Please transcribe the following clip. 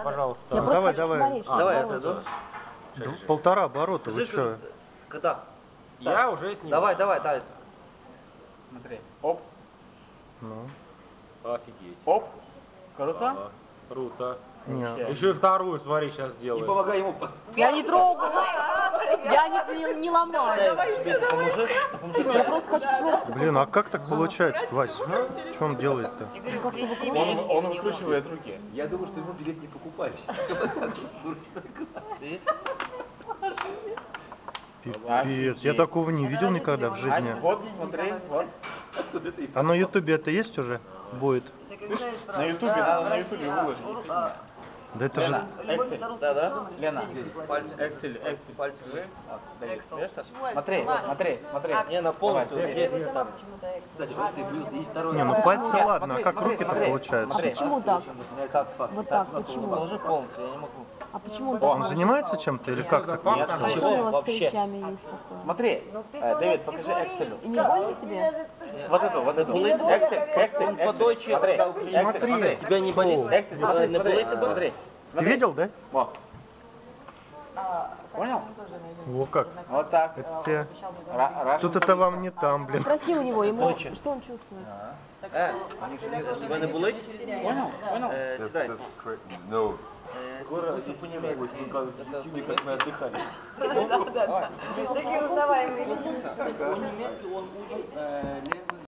Пожалуйста. Я просто Давай, хочу давай. посмотреть, что Давай это это, да? Полтора оборота, вы Слышь, что? Когда? Я уже сниму. Давай, давай. Смотри. Оп, Ну, Офигеть. оп. Круто? Ага. Круто. нет. Еще и вторую, смотри, сейчас Не сделаю. помогай ему. Я не трогаю. Я не ломаю. Поможешь? Я просто хочу посмотреть. Блин, а как так получается, Вась? Что он делает-то? Он выкручивает руки. Я думаю, что ему билет не покупаешь. Пипец, я такого не видел никогда в жизни. Вот, смотри, вот. А на ютубе это есть уже? Будет? На ютубе, надо на ютубе выложить. Да это же... Эксель. Да. Лена, Пальцем. Эксель. Пальцем. Вот, Давид, видишь что? Смотри. Не, на полностью. Давай, Где там? Кстати, вот ты плюс, есть второй. Не, ну пальцы Нет, ладно, а смотри, как смотри, руки-то смотри. получаются? А почему так? Как? Вот так, почему? Положи полностью, я не могу. А почему Он так? занимается чем-то или как так? Нет, А что у вас с клещами есть такое? Смотри, Давид, покажи Экселю. И не больно тебе? Вот эту. Эксель, Подойче, смотри. Смотри. Тебя не болит? Эксель, смотри, Не болит? смотри. Ты видел, да? Вот. Понял? Во как. Вот так. Это тебе... Russian. Тут это вам не там, блин. Спроси у него, ему что он чувствует? Тебе не болить? Понял? Сідай. No. Скоро пусть по-немецки. Это Как мы отдыхали. по-немецки он учит